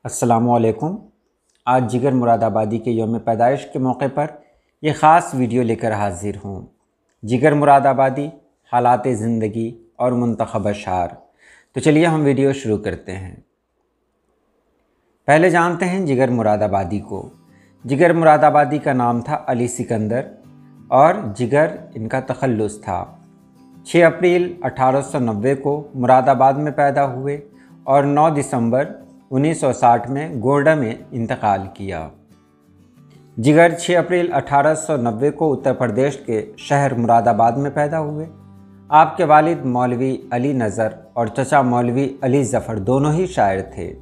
السلام علیکم۔ آج جگر مرادآبادی کے یوم پیدائش کے موقع پر یہ خاص ویڈیو لے کر حاضر ہوں۔ جگر مرادآبادی، حالات زندگی اور منتخب اشعار۔ تو چلیے ہم ویڈیو شروع کرتے ہیں۔ پہلے جانتے ہیں جگر مرادآبادی کو۔ جگر مرادآبادی کا نام تھا علی سکندر اور جگر ان کا تخلص تھا۔ 6 اپریل 1890 کو مرادآباد میں پیدا ہوئے اور 9 دسمبر 1960 میں گوڈا میں انتقال کیا۔ جگر 6 اپریل 1890 کو اتر پردیش کے شہر مرادآباد میں پیدا ہوئے۔ آپ کے والد مولوی علی نظر اور چچا مولوی علی ظفر دونوں ہی شاعر تھے۔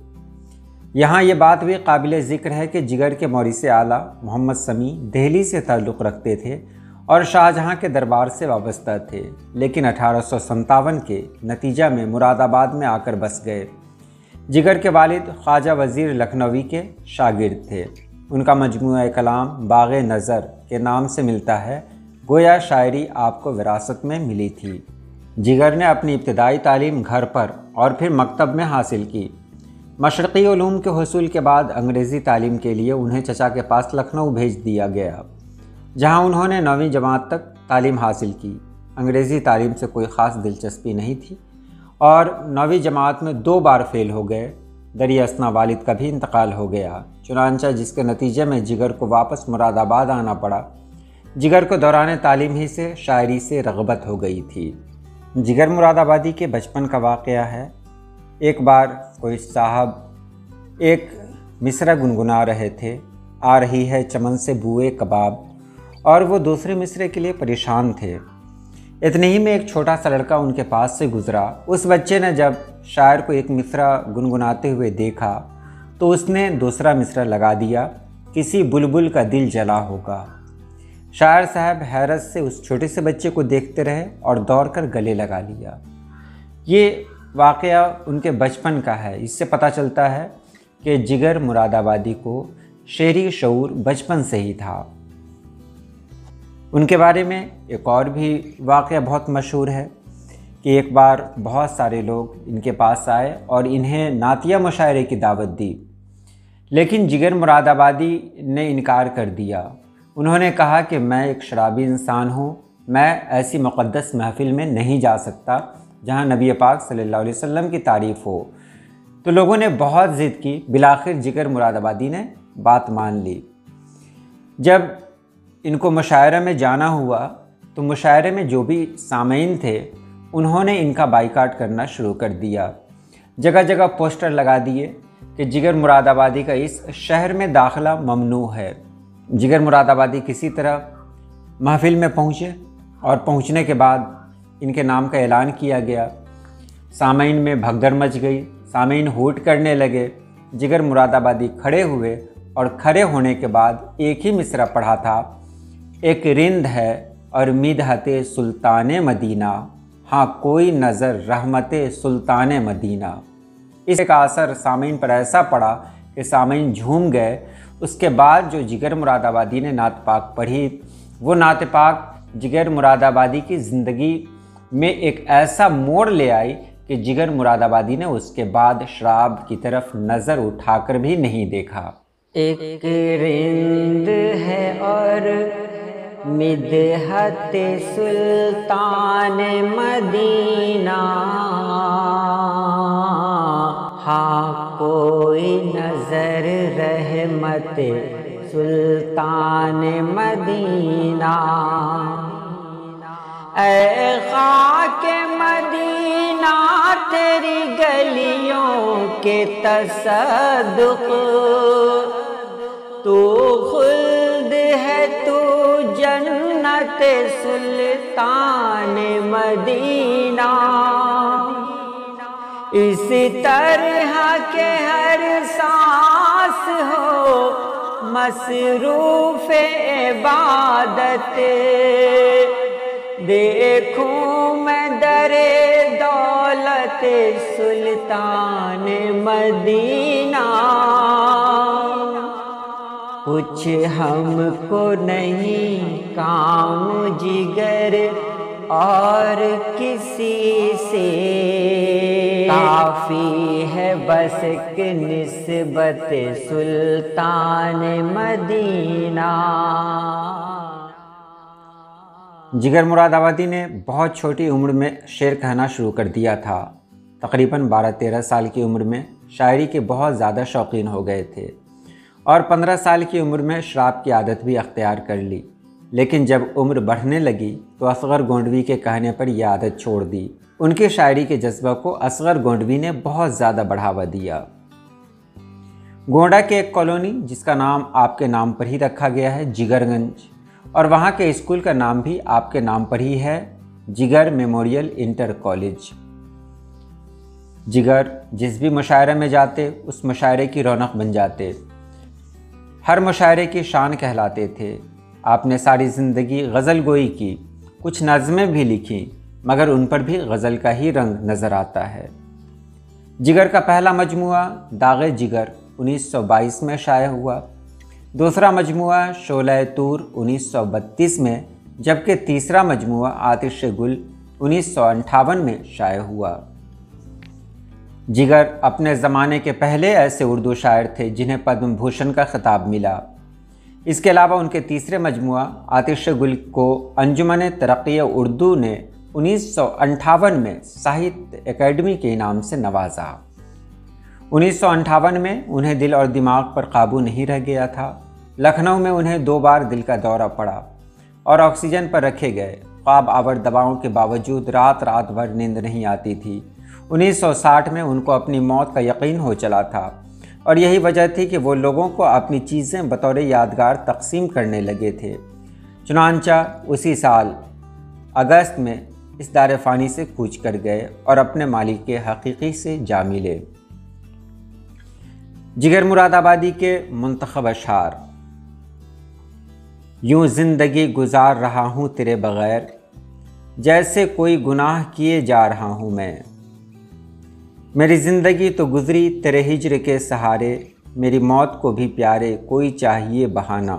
یہاں یہ بات بھی قابل ذکر ہے کہ جگر کے مورث اعلیٰ محمد سمیع دہلی سے تعلق رکھتے تھے اور شاہجہاں کے دربار سے وابستہ تھے، لیکن 1857 کے نتیجہ میں مرادآباد میں آ کر بس گئے۔ جگر کے والد خواجہ وزیر لکھنوی کے شاگرد تھے۔ ان کا مجموعہ کلام باغ نظر کے نام سے ملتا ہے، گویا شاعری آپ کو وراثت میں ملی تھی۔ جگر نے اپنی ابتدائی تعلیم گھر پر اور پھر مکتب میں حاصل کی۔ مشرقی علوم کے حصول کے بعد انگریزی تعلیم کے لیے انہیں چچا کے پاس لکھنؤ بھیج دیا گیا، جہاں انہوں نے 9ویں جماعت تک تعلیم حاصل کی۔ انگریزی تعلیم سے کوئی خاص دلچسپی نہیں تھی اور 9ویں جماعت میں 2 بار فیل ہو گئے۔ درِ اثنا والد کا بھی انتقال ہو گیا، چنانچہ جس کے نتیجے میں جگر کو واپس مرادآباد آنا پڑا۔ جگر کو دوران تعلیم ہی سے شاعری سے رغبت ہو گئی تھی۔ جگر مرادآبادی کے بچپن کا واقعہ ہے۔ ایک بار کوئی صاحب ایک مصرع گنگنا رہے تھے، آ رہی ہے چمن سے بوئے کباب، اور وہ دوسرے مصرعے کے لیے پریشان تھے۔ اتنے ہی میں ایک چھوٹا سا لڑکا ان کے پاس سے گزرا۔ اس بچے نے جب شاعر کو ایک مصرع گنگناتے ہوئے دیکھا تو اس نے دوسرا مصرع لگا دیا، کسی بلبل کا دل جلا ہوگا۔ شاعر صاحب حیرت سے اس چھوٹے سے بچے کو دیکھتے رہے اور دوڑ کر گلے لگا لیا۔ یہ واقعہ ان کے بچپن کا ہے۔ اس سے پتہ چلتا ہے کہ جگر مرادآبادی کو شعری شعور بچپن سے ہی تھا۔ ان کے بارے میں ایک اور بھی واقعہ بہت مشہور ہے کہ ایک بار بہت سارے لوگ ان کے پاس آئے اور انہیں نعتیہ مشاعرے کی دعوت دی، لیکن جگر مرادآبادی نے انکار کر دیا۔ انہوں نے کہا کہ میں ایک شرابی انسان ہوں، میں ایسی مقدس محفل میں نہیں جا سکتا جہاں نبی پاک صلی اللہ علیہ وسلم کی تعریف ہو۔ تو لوگوں نے بہت ضد کی، بالآخر جگر مرادآبادی نے بات مان لی۔ جب ان کو مشاعرہ میں جانا ہوا تو مشاعرے میں جو بھی سامعین تھے انہوں نے ان کا بائیکاٹ کرنا شروع کر دیا۔ جگہ جگہ پوسٹر لگا دیے کہ جگر مرادآبادی کا اس شہر میں داخلہ ممنوع ہے۔ جگر مرادآبادی کسی طرح محفل میں پہنچے اور پہنچنے کے بعد ان کے نام کا اعلان کیا گیا۔ سامعین میں بھگدڑ مچ گئی، سامعین ہوٹ کرنے لگے۔ جگر مرادآبادی کھڑے ہوئے اور کھڑے ہونے کے بعد ایک ہی مصرع پڑھا تھا، ایک رند ہے اور مدحت سلطان مدینہ، ہاں کوئی نظر رحمت سلطان مدینہ۔ اس کا اثر سامعین پر ایسا پڑا کہ سامعین جھوم گئے۔ اس کے بعد جو جگر مرادآبادی نے نعت پاک پڑھی، وہ نعت پاک جگر مرادآبادی کی زندگی میں ایک ایسا موڑ لے آئی کہ جگر مرادآبادی نے اس کے بعد شراب کی طرف نظر اٹھا کر بھی نہیں دیکھا۔ ایک رند ہے اور مدحت سلطان مدینہ، ہاں کوئی نظر رحمت سلطان مدینہ۔ اے خاک مدینہ تیری گلیوں کے تصدق، تو خلد ہے تو جنت سلطان مدینہ۔ اس طرح کے ہر سانس ہو مصروف عبادت، دیکھوں میں در دولت سلطان مدینہ۔ کچھ ہم کو نہیں کام جگر اور کسی سے کافی ہے بس ایک نسبت سلطان مدینہ۔ جگر مراد آبادی نے بہت چھوٹی عمر میں شعر کہنا شروع کر دیا تھا۔ تقریباً 12-13 سال کی عمر میں شاعری کے بہت زیادہ شوقین ہو گئے تھے اور 15 سال کی عمر میں شراب کی عادت بھی اختیار کر لی، لیکن جب عمر بڑھنے لگی تو اصغر گونڈوی کے کہنے پر یہ عادت چھوڑ دی۔ ان کی شاعری کے جذبہ کو اصغر گونڈوی نے بہت زیادہ بڑھاوا دیا۔ گونڈہ کے ایک کالونی جس کا نام آپ کے نام پر ہی رکھا گیا ہے، جگر گنج، اور وہاں کے اسکول کا نام بھی آپ کے نام پر ہی ہے، جگر میموریل انٹر کالج۔ جگر جس بھی مشاعرے میں جاتے اس مشاعرے کی رونق بن جاتے، ہر مشاعرے کی شان کہلاتے تھے۔ آپ نے ساری زندگی غزل گوئی کی، کچھ نظمیں بھی لکھیں، مگر ان پر بھی غزل کا ہی رنگ نظر آتا ہے۔ جگر کا پہلا مجموعہ داغ جگر 1922 میں شائع ہوا، دوسرا مجموعہ شعلہ طور 1932 میں، جبکہ تیسرا مجموعہ آتش گل 1958 میں شائع ہوا۔ جگر اپنے زمانے کے پہلے ایسے اردو شاعر تھے جنہیں پدم بھوشن کا خطاب ملا۔ اس کے علاوہ ان کے تیسرے مجموعہ آتش گل کو انجمن ترقی اردو نے 1958 میں ساہتیہ اکیڈمی کے انعام سے نوازا۔ 1958 میں انہیں دل اور دماغ پر قابو نہیں رہ گیا تھا۔ لکھنؤ میں انہیں 2 بار دل کا دورہ پڑا اور آکسیجن پر رکھے گئے۔ خواب آور دواؤں کے باوجود رات بھر نیند نہیں آتی تھی۔ 1960 میں ان کو اپنی موت کا یقین ہو چلا تھا اور یہی وجہ تھی کہ وہ لوگوں کو اپنی چیزیں بطور یادگار تقسیم کرنے لگے تھے۔ چنانچہ اسی سال اگست میں اس دار فانی سے کوچ کر گئے اور اپنے مالک کے حقیقی سے جا ملے۔ جگر مراد آبادی کے منتخب اشعار: یوں زندگی گزار رہا ہوں تیرے بغیر، جیسے کوئی گناہ کیے جا رہا ہوں میں۔ میری زندگی تو گزری تیرے ہجر کے سہارے، میری موت کو بھی پیارے کوئی چاہیے بہانہ۔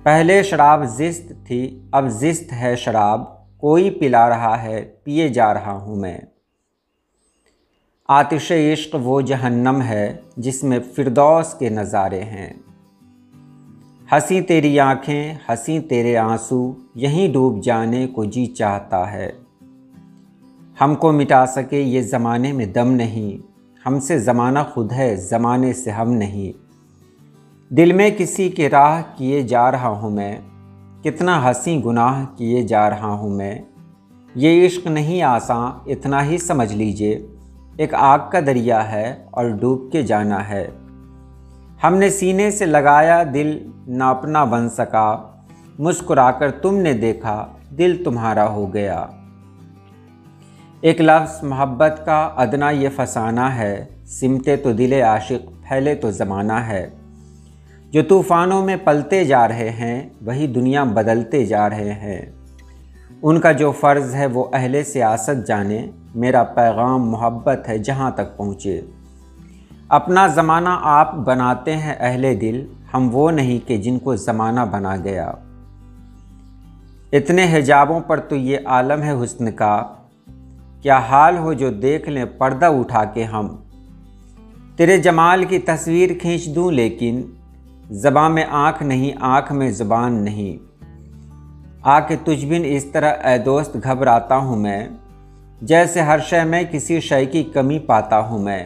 پہلے شراب زست تھی اب زست ہے شراب، کوئی پلا رہا ہے پیے جا رہا ہوں میں۔ آتش عشق وہ جہنم ہے جس میں فردوس کے نظارے ہیں۔ ہنسی تیری آنکھیں ہنسی تیرے آنسو، یہیں ڈوب جانے کو جی چاہتا ہے۔ ہم کو مٹا سکے یہ زمانے میں دم نہیں، ہم سے زمانہ خود ہے زمانے سے ہم نہیں۔ دل میں کسی کے راہ کیے جا رہا ہوں میں، کتنا حسین گناہ کیے جا رہا ہوں میں۔ یہ عشق نہیں آساں اتنا ہی سمجھ لیجئے، ایک آگ کا دریا ہے اور ڈوب کے جانا ہے۔ ہم نے سینے سے لگایا دل نہ اپنا بن سکا، مسکرا کر تم نے دیکھا دل تمہارا ہو گیا۔ ایک لفظ محبت کا ادنا یہ فسانہ ہے، سمٹے تو دل عاشق پھیلے تو زمانہ ہے۔ جو طوفانوں میں پلتے جا رہے ہیں وہی دنیا بدلتے جا رہے ہیں۔ ان کا جو فرض ہے وہ اہل سیاست جانے، میرا پیغام محبت ہے جہاں تک پہنچے۔ اپنا زمانہ آپ بناتے ہیں اہل دل، ہم وہ نہیں کہ جن کو زمانہ بنا گیا۔ اتنے حجابوں پر تو یہ عالم ہے حسن کا، کیا حال ہو جو دیکھ لیں پردہ اٹھا کے ہم۔ تیرے جمال کی تصویر کھینچ دوں لیکن زباں میں آنکھ نہیں آنکھ میں زبان نہیں۔ آ کے تجھ بن اس طرح اے دوست گھبراتا ہوں میں، جیسے ہر شے میں کسی شے کی کمی پاتا ہوں میں۔